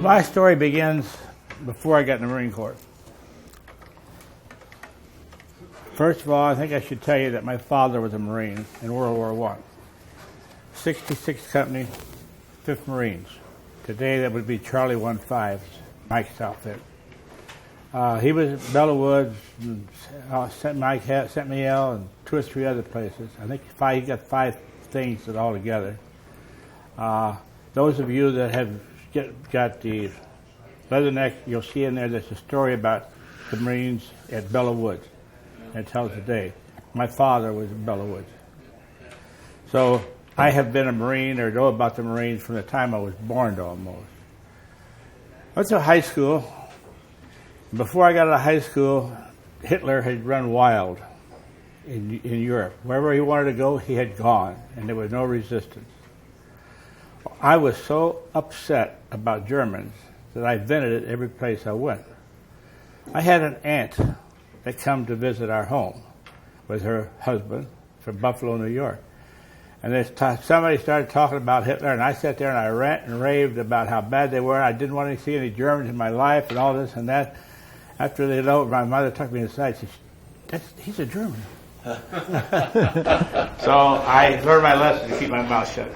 My story begins before I got in the Marine Corps. First of all, I think I should tell you that my father was a Marine in World War I. 66th Company, 5th Marines. Today that would be Charlie 1-5, Mike's outfit. He was at Belleau Woods, and St. Miel, and 2 or 3 other places. I think he got 5 things all together. Those of you that have got the Leatherneck, you'll see in there there's a story about the Marines at Belleau Woods. And it tells the day. My father was in Belleau Woods. So I have been a Marine or know about the Marines from the time I was born almost. I went to high school. Before I got out of high school, Hitler had run wild in Europe. Wherever he wanted to go, he had gone, and there was no resistance. I was so upset about Germans that I vented it every place I went. I had an aunt that come to visit our home with her husband from Buffalo, New York. And somebody started talking about Hitler, and I sat there and I rant and raved about how bad they were. I didn't want to see any Germans in my life and all this and that. After they left, my mother took me aside. She said, he's a German. So I learned my lesson to keep my mouth shut.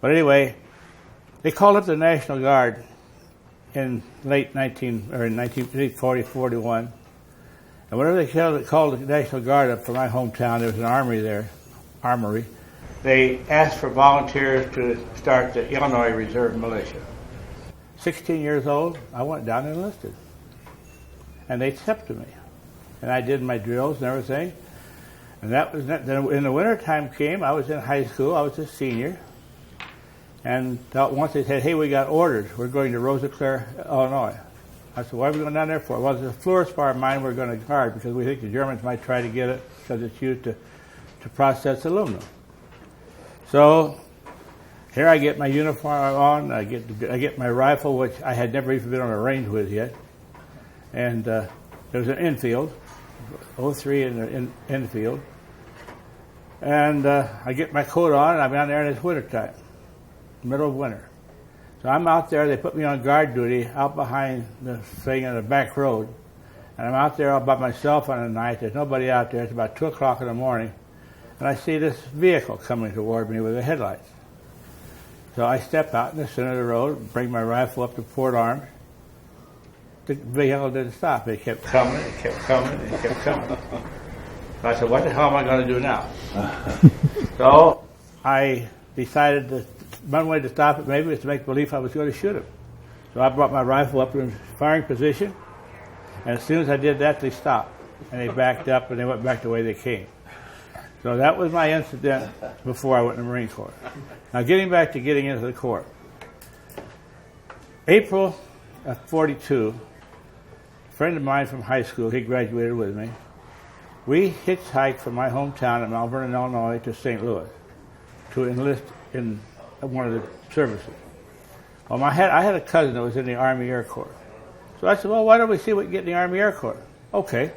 But anyway, they called up the National Guard in late 1940, 41. And whenever they called the National Guard up from my hometown, there was an armory. They asked for volunteers to start the Illinois Reserve Militia. 16 years old, I went down and enlisted. And they accepted me. And I did my drills and everything. And that was then when the winter time came, I was in high school, I was a senior. And once they said, hey, we got orders, we're going to Rosicler, Illinois. I said, why are we going down there for? Well, there's a fluorspar mine we're going to guard because we think the Germans might try to get it because it's used to process aluminum. So here I get my uniform on, I get my rifle, which I had never even been on a range with yet. And there was an infield, 03 in the infield. And I get my coat on, and I'm down there and it's wintertime, middle of winter. So I'm out there, they put me on guard duty out behind the thing on the back road. And I'm out there all by myself on a night. There's nobody out there. It's about 2 o'clock in the morning. And I see this vehicle coming toward me with the headlights. So I step out in the center of the road, bring my rifle up to port arms. The vehicle didn't stop. It kept coming, it kept coming, it kept coming. So I said, what the hell am I going to do now? So I decided that one way to stop it maybe was to make believe I was going to shoot him. So I brought my rifle up in firing position, and as soon as I did that, they stopped. And they backed up, and they went back the way they came. So that was my incident before I went in the Marine Corps. Now getting into the Corps. April of 42, a friend of mine from high school, he graduated with me. We hitchhiked from my hometown in Mount Vernon, Illinois to St. Louis to enlist in one of the services. Well, I had a cousin that was in the Army Air Corps. So I said, well, why don't we see what we can get in the Army Air Corps? Okay.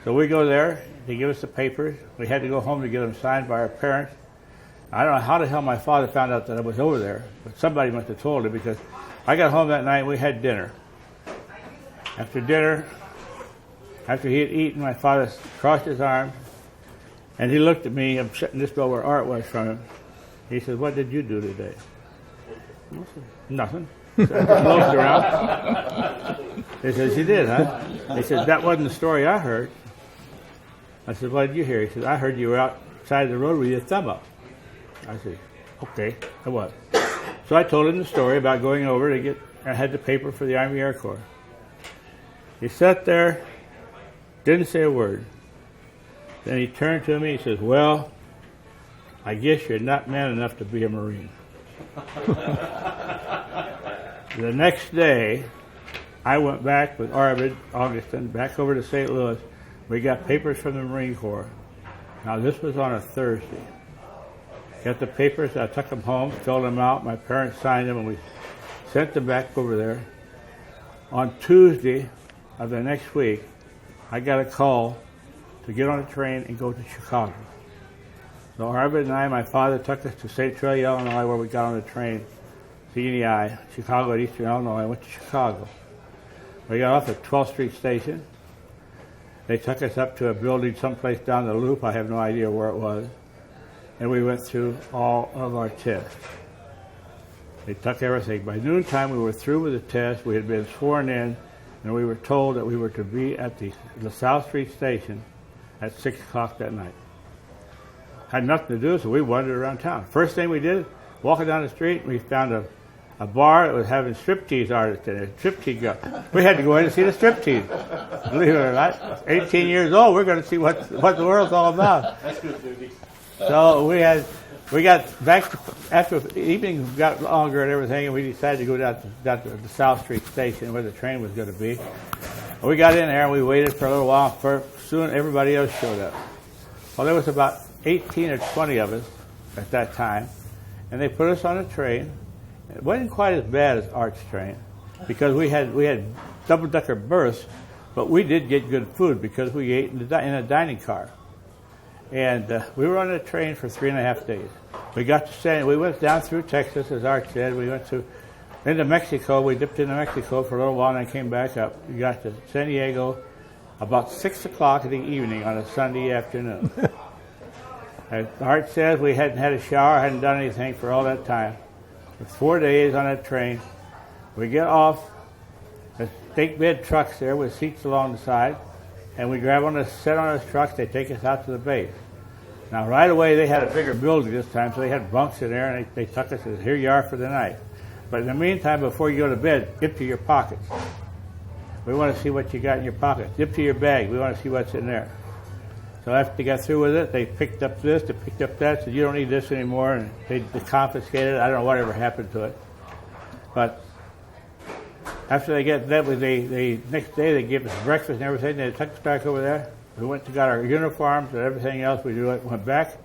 So we go there, they give us the papers. We had to go home to get them signed by our parents. I don't know how the hell my father found out that I was over there, but somebody must have told him because I got home that night and we had dinner. After dinner, after he had eaten, my father crossed his arms and he looked at me. I'm sitting just over where Art was from him. He said, what did you do today? I said, nothing. So I looked around. He says, you did, huh? He said, that wasn't the story I heard. I said, what did you hear? He said, I heard you were outside of the road with your thumb up. I said, okay, I was. So I told him the story about going over to I had the paper for the Army Air Corps. He sat there, didn't say a word. Then he turned to me and he says, well, I guess you're not man enough to be a Marine. The next day, I went back with Arvid Augustin back over to St. Louis. We got papers from the Marine Corps. Now this was on a Thursday. Got the papers, I took them home, filled them out, my parents signed them, and we sent them back over there. On Tuesday of the next week, I got a call to get on a train and go to Chicago. So Arvid and my father took us to St. Troy, Illinois, where we got on the train. Guinea, Chicago, at Eastern Illinois. I went to Chicago. We got off at 12th Street Station. They took us up to a building someplace down the loop. I have no idea where it was. And we went through all of our tests. They took everything. By noontime, we were through with the test. We had been sworn in, and we were told that we were to be at the South Street Station at 6 o'clock that night. Had nothing to do, so we wandered around town. First thing we did, walking down the street, we found a bar that was having striptease artists in it, striptease girls. We had to go in and see the striptease. Believe it or not, 18 years old, we're going to see what the world's all about. That's good duty. So we got back after the evening got longer and everything, and we decided to go down to the South Street Station where the train was going to be. We got in there and we waited for a little while. Soon everybody else showed up. Well, there was about 18 or 20 of us at that time, and they put us on a train. It wasn't quite as bad as Art's train because we had double-decker berths, but we did get good food because we ate in a dining car. And we were on a train for 3.5 days. We went down through Texas, as Art said. We went into Mexico. We dipped into Mexico for a little while and then came back up. We got to San Diego about 6 o'clock in the evening on a Sunday afternoon. As Art says, we hadn't had a shower, hadn't done anything for all that time. For 4 days on that train, we get off. There's stake bed trucks there with seats along the side, and we grab sit on those trucks. They take us out to the base. Now, right away, they had a bigger building this time, so they had bunks in there, and they took us and said, here you are for the night. But in the meantime, before you go to bed, empty your pockets. We want to see what you got in your pockets. Empty your bag. We want to see what's in there. So after they got through with it, they picked up this, they picked up that, said, you don't need this anymore, and they confiscated it. I don't know whatever happened to it. But after they get that, the next day they gave us breakfast and everything. They took us back over there. We went to got our uniforms and everything else. We went back,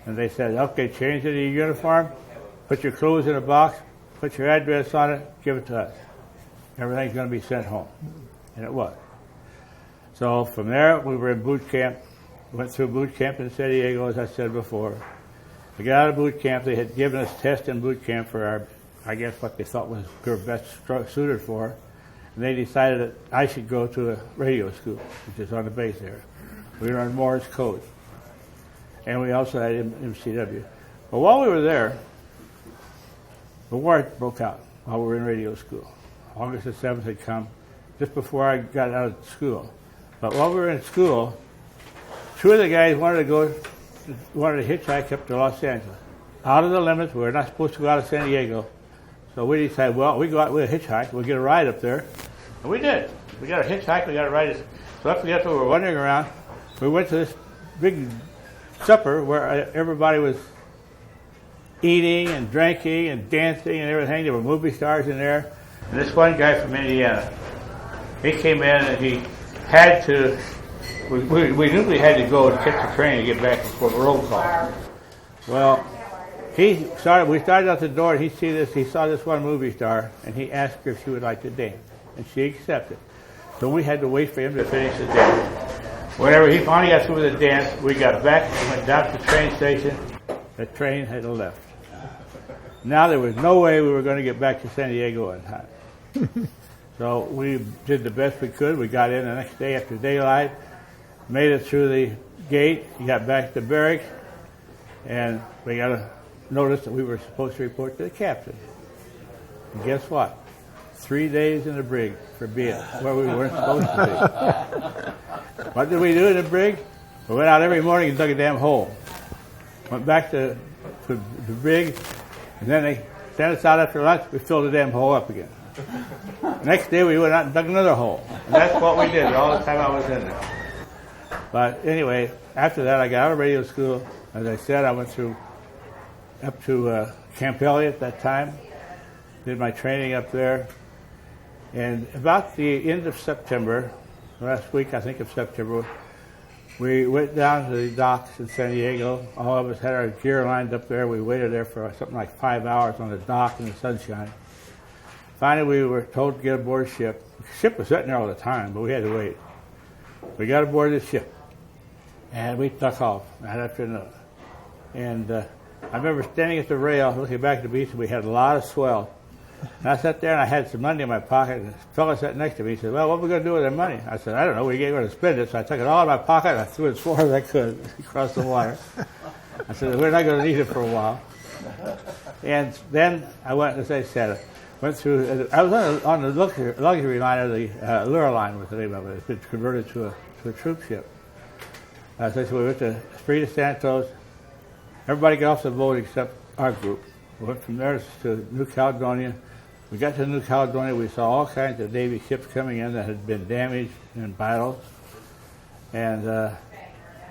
and they said, okay, change into your uniform, put your clothes in a box, put your address on it, give it to us. Everything's going to be sent home. And it was. So from there, we were in boot camp. Went through boot camp in San Diego, as I said before. We got out of boot camp. They had given us tests in boot camp for our, I guess, what they thought was we were best suited for. And they decided that I should go to a radio school, which is on the base there. We learned Morse code. And we also had MCW. But while we were there, the war broke out while we were in radio school. August the 7th had come just before I got out of school. But while we were in school, two of the guys wanted to hitchhike up to Los Angeles. Out of the limits, we were not supposed to go out of San Diego. So we decided, well, we go out, we'll hitchhike, we'll get a ride up there. And we did. We got a hitchhike, we got a ride. So after we were wandering around, we went to this big supper where everybody was eating and drinking and dancing and everything. There were movie stars in there. And this one guy from Indiana, he came in and he had to, we knew we had to go and catch the train to get back before the roll call. Well, we started out the door and he saw this one movie star and he asked her if she would like to dance. And she accepted. So we had to wait for him to finish the dance. Whenever he finally got through with the dance, we got back and went down to the train station. The train had left. Now there was no way we were going to get back to San Diego in time. So we did the best we could. We got in the next day after daylight, made it through the gate, got back to barracks, and we got a notice that we were supposed to report to the captain. And guess what? 3 days in the brig for being where we weren't supposed to be. What did we do in the brig? We went out every morning and dug a damn hole. Went back to the brig, and then they sent us out after lunch. We filled the damn hole up again. Next day we went out and dug another hole. And that's what we did all the time I was in there. But anyway, after that I got out of radio school. As I said, I went up to Camp Elliott at that time. Did my training up there. And about the end of September, last week I think of September, we went down to the docks in San Diego. All of us had our gear lined up there. We waited there for something like 5 hours on the dock in the sunshine. Finally, we were told to get aboard the ship. The ship was sitting there all the time, but we had to wait. We got aboard the ship, and we took off right after another. And I remember standing at the rail, looking back at the beach, and we had a lot of swell. And I sat there, and I had some money in my pocket, and the fellow sat next to me. He said, well, what are we going to do with our money? I said, I don't know. We're going to spend it. So I took it all out of my pocket, and I threw it as far as I could across the water. I said, we're not going to need it for a while. And then I went, as I said, went through. I was on the luxury line of the Lure line, was the name of it. It's been converted to a troop ship. So we went to Esprit Santos. Everybody got off the boat except our group. We went from there to New Caledonia. We got to New Caledonia. We saw all kinds of Navy ships coming in that had been damaged in battles, and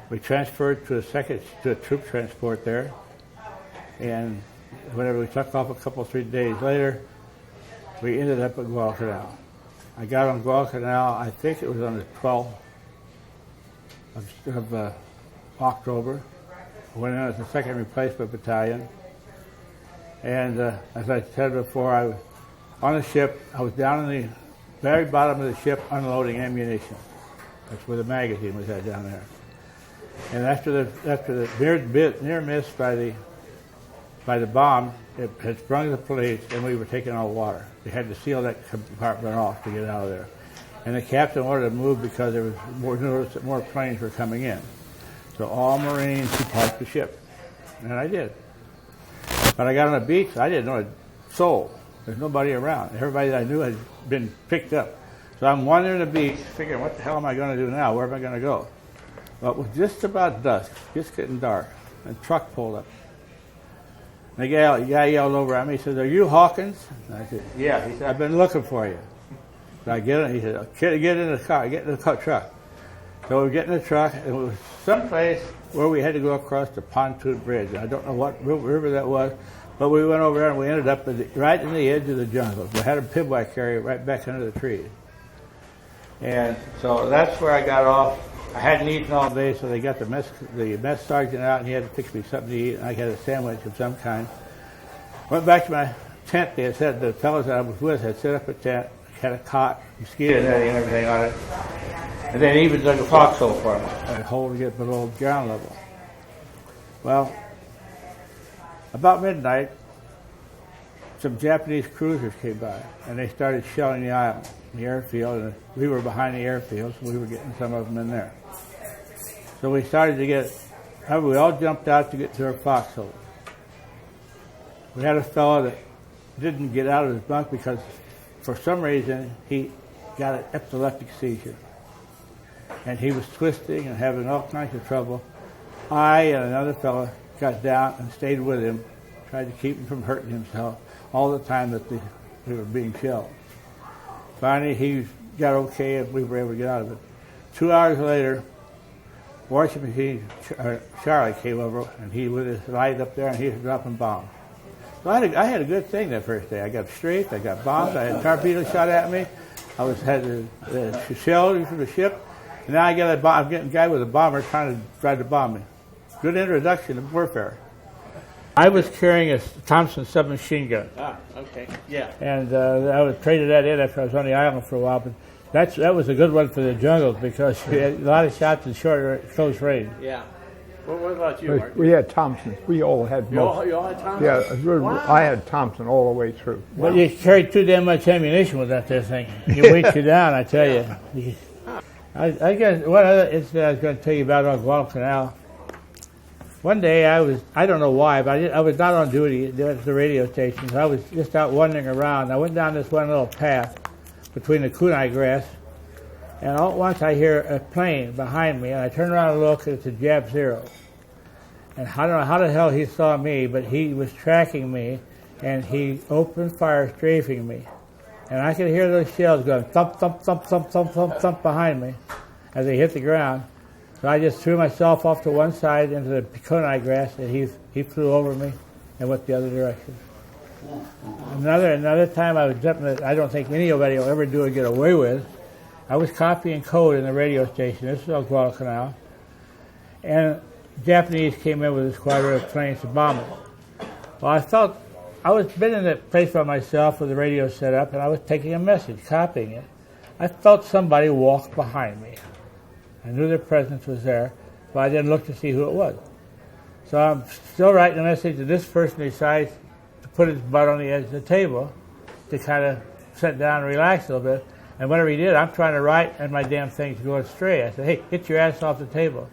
we transferred to a troop transport there. And whenever we took off a couple, 3 days later, we ended up at Guadalcanal. I got on Guadalcanal, I think it was on the 12th of October. I went in as the 2nd Replacement Battalion. And as I said before, I was on the ship. I was down in the very bottom of the ship unloading ammunition. That's where the magazine was at down there. And after the near miss by the bomb, it had sprung the police, and we were taking all water. They had to seal that compartment off to get out of there. And the captain wanted to move because there was more planes were coming in. So all Marines, he parked the ship. And I did. But I got on the beach, I didn't know a soul. There's nobody around. Everybody that I knew had been picked up. So I'm wandering the beach, figuring, what the hell am I going to do now? Where am I going to go? Well, it was just about dusk, just getting dark. And a truck pulled up. And the guy yelled over at me. He said, "Are you Hawkins?" And I said, "Yeah." He said, "I've been looking for you." So I get in. He said, "Get in the car. Get in the truck." So we get in the truck, and it was someplace where we had to go across the pontoon bridge. I don't know what river that was, but we went over there, and we ended up right in the edge of the jungle. We had a bivouac area right back under the trees. And so that's where I got off. I hadn't eaten all day, so they got the mess sergeant out, and he had to fix me something to eat, and I had a sandwich of some kind. Went back to my tent. They had said the fellows that I was with had set up a tent, had a cot, mosquito netting, and everything on it. And then even dug a foxhole for me, a hole to get below ground level. Well, about midnight, some Japanese cruisers came by, and they started shelling the island, the airfield, and we were behind the airfield, so we were getting some of them in there. So we started to we all jumped out to get to our foxhole. We had a fellow that didn't get out of his bunk because, for some reason, he got an epileptic seizure. And he was twisting and having all kinds of trouble. I and another fellow got down and stayed with him, tried to keep him from hurting himself all the time that we were being shelled. Finally, he got okay, and we were able to get out of it. 2 hours later, Washington Machine Charlie came over, and he with his light up there, and he was dropping bombs. So I had a good thing that first day. I got strafed, I got bombs, I had torpedoes shot at me, had the shell from the ship, and now I'm getting a guy with a bomber trying to try to bomb me. Good introduction to warfare. I was carrying a Thompson submachine gun. Ah, okay, yeah. And I was traded that in after I was on the island for a while, but that was a good one for the jungles because you had a lot of shots in close range. Yeah. What about you, Mark? We had Thompsons. We all had most. You all had Thompson? Yeah, wow. I had Thompson all the way through. Well, you carried too damn much ammunition with that thing. You weight you down, I tell you. I guess one other incident I was going to tell you about on Guadalcanal. One day I don't know why, but I was not on duty at the radio station. So I was just out wandering around. I went down this one little path between the kunai grass, and all at once I hear a plane behind me, and I turn around and look, and it's a Jap Zero. And I don't know how the hell he saw me, but he was tracking me, and he opened fire, strafing me. And I could hear those shells going thump, thump, thump, thump, thump, thump, thump behind me as they hit the ground. So I just threw myself off to one side into the kunai grass, and he flew over me and went the other direction. Another time I was jumping that I don't think anybody will ever do or get away with. I was copying code in the radio station. This is on Guadalcanal. And Japanese came in with a squadron of planes to bomb it. Well, I was been in that place by myself with the radio set up, and I was taking a message, copying it. I felt somebody walk behind me. I knew their presence was there, but I didn't look to see who it was. So I'm still writing a message, and this person decides to put his butt on the edge of the table to kind of sit down and relax a little bit. And whatever he did, I'm trying to write, and my damn thing's going astray. I said, hey, get your ass off the table.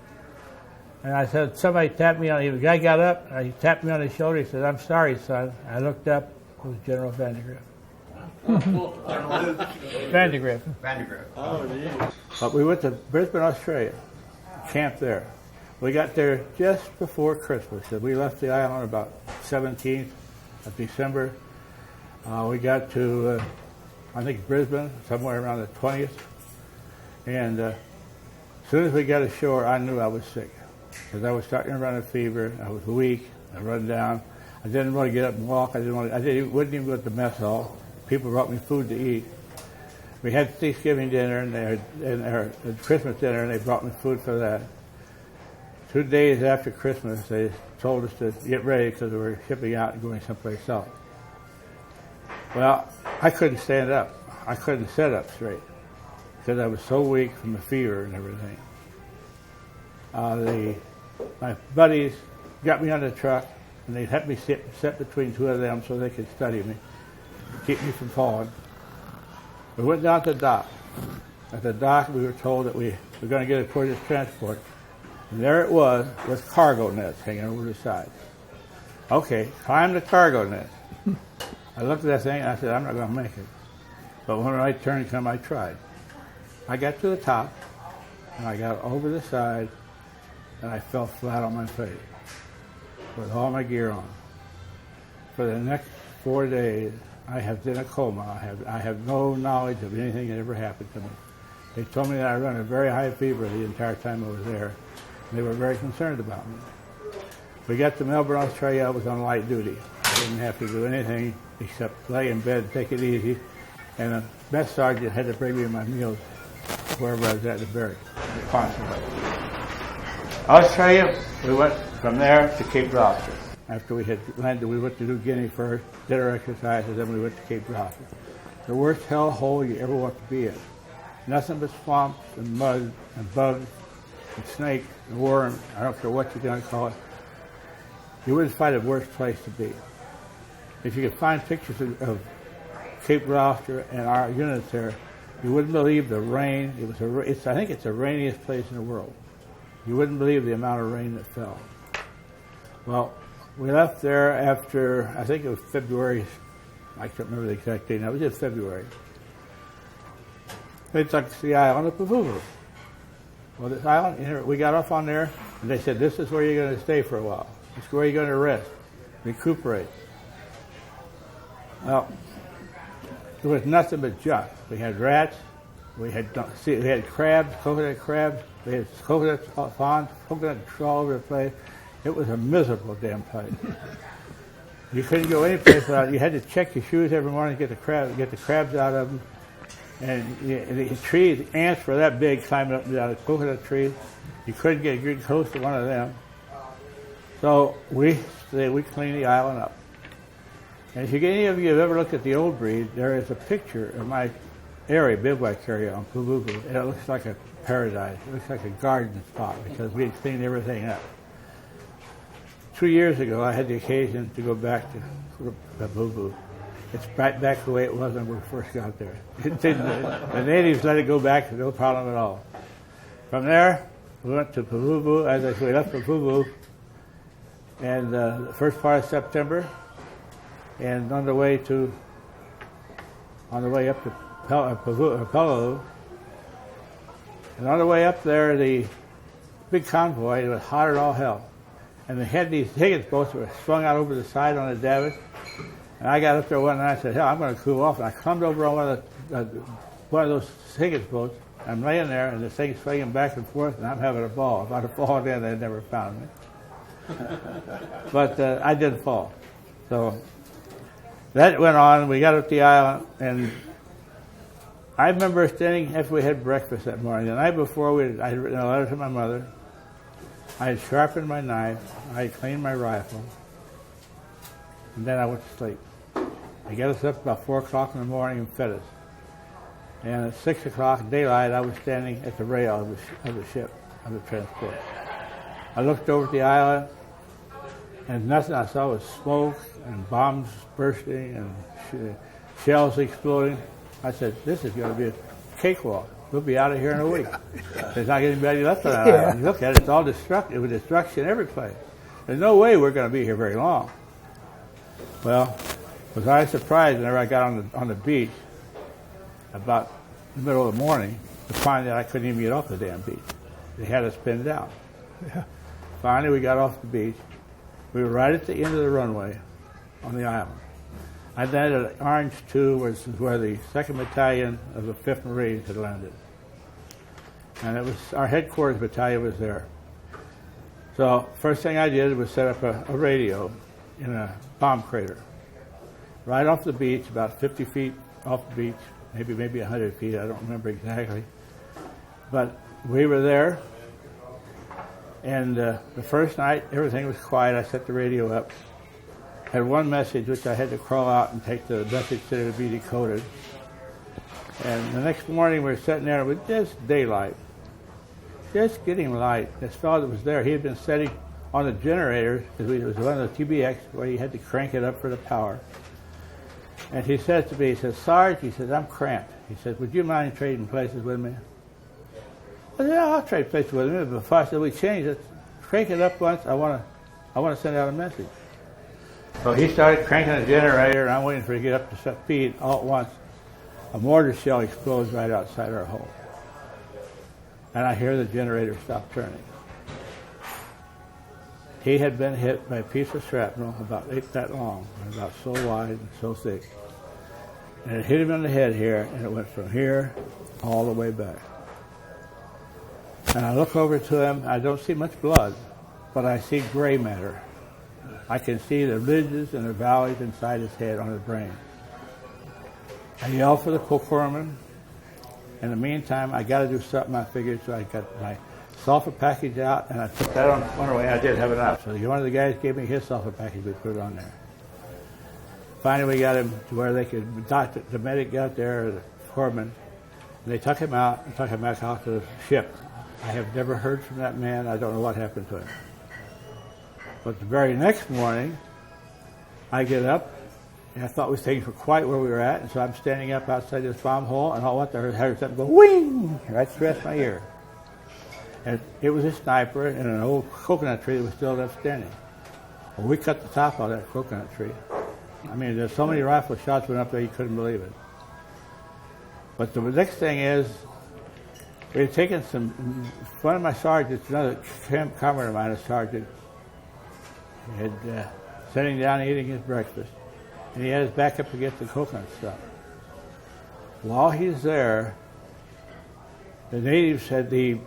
And I said, somebody tapped me on the guy got up, and he tapped me on the shoulder. He said, I'm sorry, son. I looked up, it was General Vandergrift. Vandergrift. Oh, yeah. But we went to Brisbane, Australia, camped there. We got there just before Christmas. So we left the island about 17th of December. We got to, I think, Brisbane, somewhere around the 20th. And as soon as we got ashore, I knew I was sick. Because I was starting to run a fever. I was weak. I run down. I didn't want to get up and walk. Wouldn't even go to the mess hall. People brought me food to eat. We had Thanksgiving dinner and Christmas dinner, and they brought me food for that. 2 days after Christmas, they told us to get ready because we were shipping out and going someplace else. Well, I couldn't stand up. I couldn't sit up straight because I was so weak from the fever and everything. My buddies got me on the truck, and they had me sit between two of them so they could study me, keep me from falling. We went down to the dock. At the dock, we were told that we were going to get a tourist transport. And there it was with cargo nets hanging over the side. Okay, climb the cargo net. I looked at that thing and I said, I'm not going to make it. But when my turn came, I tried. I got to the top, and I got over the side, and I fell flat on my face with all my gear on. For the next 4 days, I was in a coma. I have no knowledge of anything that ever happened to me. They told me that I ran a very high fever the entire time I was there. They were very concerned about me. We got to Melbourne, Australia. I was on light duty. I didn't have to do anything except lay in bed, take it easy, and the mess sergeant had to bring me my meals wherever I was at the barracks, constantly. Australia, we went from there to Cape Gloucester. After we had landed, we went to do Guinea first, did our exercises, then we went to Cape Gloucester. The worst hellhole you ever want to be in. Nothing but swamps and mud and bugs and snakes and worms. I don't care what you're going to call it. You wouldn't find a worse place to be. If you could find pictures of Cape Gloucester and our units there, you wouldn't believe the rain. I think it's the rainiest place in the world. You wouldn't believe the amount of rain that fell. Well, we left there after, I think it was February. I can't remember the exact date. It was in February. They took us to the island of Peleliu. Well, this island, we got off on there, and they said, this is where you're going to stay for a while. This is where you're going to rest, recuperate. Well, there was nothing but junk. We had rats, we had crabs, coconut crabs, we had coconut ponds, coconut all over the place. It was a miserable damn place. You couldn't go any place without, you had to check your shoes every morning to get the crabs out of them. And the trees, ants were that big climbing up and down the coconut trees. You couldn't get close to one of them. So we cleaned the island up. And if any of you have ever looked at the old breed, there is a picture of my bivouac area on Peleliu, and it looks like a paradise. It looks like a garden spot because we had cleaned everything up. 2 years ago, I had the occasion to go back to Peleliu. It's right back the way it was when we first got there. The natives let it go back, no problem at all. From there, we went to Peleliu. As I said, we left Peleliu, and the first part of September, and on the way up to Peleliu, and on the way up there, the big convoy, it was hot as all hell, and they had these Higgins boats that were swung out over the side on the davits. And I got up there one night and I said, hell, I'm going to cool off. And I climbed over on one of those Higgins boats. I'm laying there, and the thing's swinging back and forth, and I'm having a ball. If I'd have fallen in, they'd never found me. But I didn't fall. So that went on. We got up the island, and I remember standing after we had breakfast that morning. The night before, I had written a letter to my mother. I had sharpened my knife. I had cleaned my rifle. And then I went to sleep. They got us up about 4 o'clock in the morning and fed us. And at 6 o'clock, daylight, I was standing at the rail of the ship, of the transport. I looked over at the island, And nothing I saw was smoke and bombs bursting and shells exploding. I said, this is going to be a cakewalk. We'll be out of here in a week. There's not anybody left on that island. You look at it, it's all destructive. It was destruction every place. There's no way we're going to be here very long. Well, was I surprised whenever I got on the beach about the middle of the morning to find that I couldn't even get off the damn beach. They had us pinned down. Finally, we got off the beach. We were right at the end of the runway on the island. I landed at Orange 2, which is where the 2nd Battalion of the 5th Marines had landed. And it was our headquarters battalion was there. So first thing I did was set up a radio in a bomb crater. Right off the beach, about 50 feet off the beach, maybe 100 feet, I don't remember exactly. But we were there. And the first night, everything was quiet. I set the radio up. Had one message, which I had to crawl out and take the message so it would be decoded. And the next morning, we were sitting there with just daylight, just getting light. This fellow that was there, he had been sitting on the generators, because it was one of the TBX where you had to crank it up for the power. And he says to me, he says, Sarge, he says, I'm cramped. He says, would you mind trading places with me? I said, yeah, I'll trade places with him. But before I said, we changed it. Crank it up once. I want to send out a message. So he started cranking the generator, and I'm waiting for it to get up to speed. All at once, a mortar shell explodes right outside our hole. And I hear the generator stop turning. He had been hit by a piece of shrapnel about that long, about so wide and so thick. And it hit him in the head here, and it went from here all the way back. And I look over to him, I don't see much blood, but I see gray matter. I can see the ridges and the valleys inside his head on his brain. I yelled for the corpsman. In the meantime, I got to do something, I figured, so I got my sulfur package out, and I put that on one way. I did have it out. So one of the guys gave me his sulfur package, we put it on there. Finally, we got him to where they could, the medic got there, the foreman, and they took him out and took him back out to the ship. I have never heard from that man. I don't know what happened to him. But the very next morning, I get up, and I thought things were quite where we were at, and so I'm standing up outside this bomb hole, and all I heard something go, wing, right straight my ear. And it was a sniper in an old coconut tree that was still left standing. Well, we cut the top out of that coconut tree. I mean, there's so many rifle shots went up there, you couldn't believe it. But the next thing is, we had taken one of my sergeants, another comrade of mine, a sergeant, he had sitting down eating his breakfast, and he had his back up against the coconut stump. While he's there, the natives said a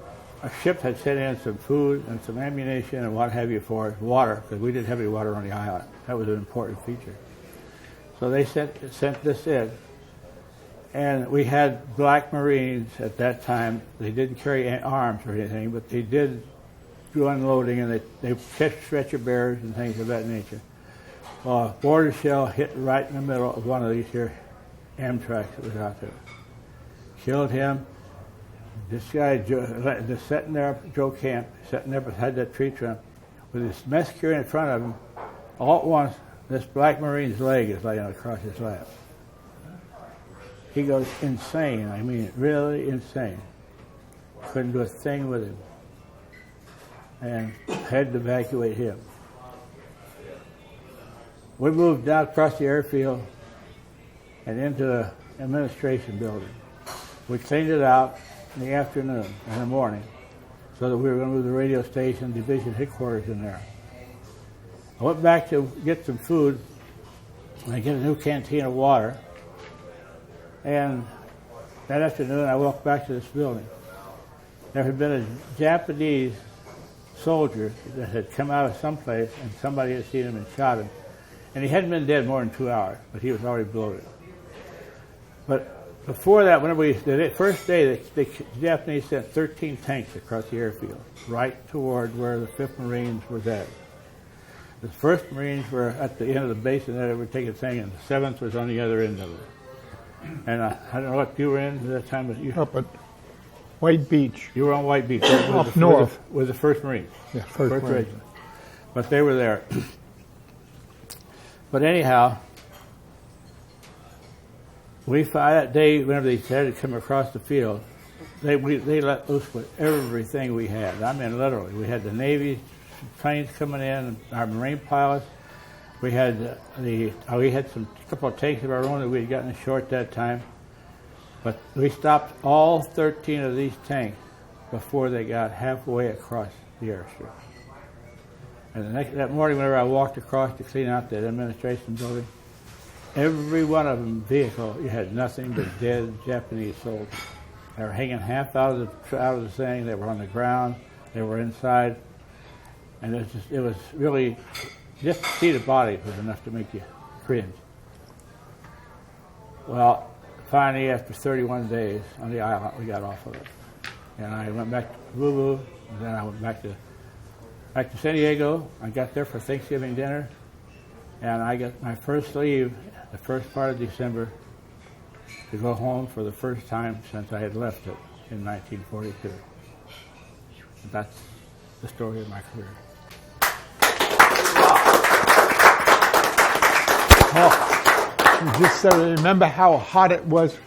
ship had sent in some food and some ammunition and what have you for us, water, because we didn't have any water on the island. That was an important feature. So they sent this in. And we had black Marines at that time. They didn't carry arms or anything, but they did do unloading, and they kept stretcher bearers and things of that nature. Well, a mortar shell hit right in the middle of one of these here Amtraks that was out there. Killed him. This guy, just sitting there, Joe Camp, sitting there beside that tree trunk, with his mess carrier in front of him, all at once, this black Marine's leg is laying across his lap. He goes insane. I mean, really insane. Couldn't do a thing with him. And had to evacuate him. We moved down across the airfield and into the administration building. We cleaned it out in the afternoon and the morning so that we were going to move the radio station, division headquarters in there. I went back to get some food, and I get a new canteen of water. And that afternoon, I walked back to this building. There had been a Japanese soldier that had come out of someplace, and somebody had seen him and shot him. And he hadn't been dead more than 2 hours, but he was already bloated. But before that, the first day, the Japanese sent 13 tanks across the airfield, right toward where the 5th Marines were at. The 1st Marines were at the end of the base, and they were taking a thing, and the 7th was on the other end of it. And I don't know what you were in at that time. But up at White Beach. You were on White Beach. Up north. With the 1st Marines. Yeah, first Marines. Regiment. But they were there. But anyhow, that day, whenever they started to come across the field, they let loose with everything we had. I mean, literally, we had the Navy planes coming in, our Marine pilots. We had some couple of tanks of our own that we had gotten short that time, but we stopped all 13 of these tanks before they got halfway across the airstrip. And that morning, whenever I walked across to clean out that administration building, every one of them vehicle, you had nothing but dead Japanese soldiers. They were hanging half out of the thing. They were on the ground. They were inside, and it was really just to see the bodies was enough to make you cringe. Well, finally, after 31 days on the island, we got off of it, and I went back to Vuvu, and then I went back to San Diego. I got there for Thanksgiving dinner, and I got my first leave the first part of December to go home for the first time since I had left it in 1942. And that's the story of my career. Oh, just remember how hot it was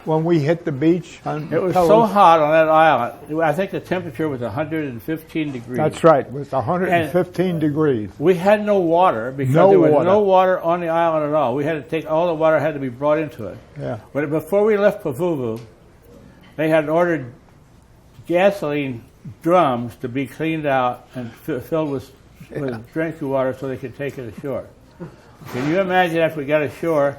when we hit the beach? It was so hot on that island. I think the temperature was 115 degrees. That's right. It was 115 degrees. We had no water because there was no water on the island at all. We had to take all the water had to be brought into it. Yeah. But before we left Pavuvu, they had ordered gasoline drums to be cleaned out and filled with drinking water so they could take it ashore. Can you imagine after we got ashore?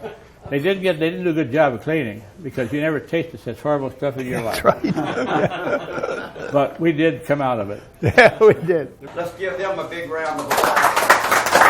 They didn't do a good job of cleaning because you never tasted such horrible stuff in your life. That's right. But we did come out of it. Yeah, we did. Let's give them a big round of applause.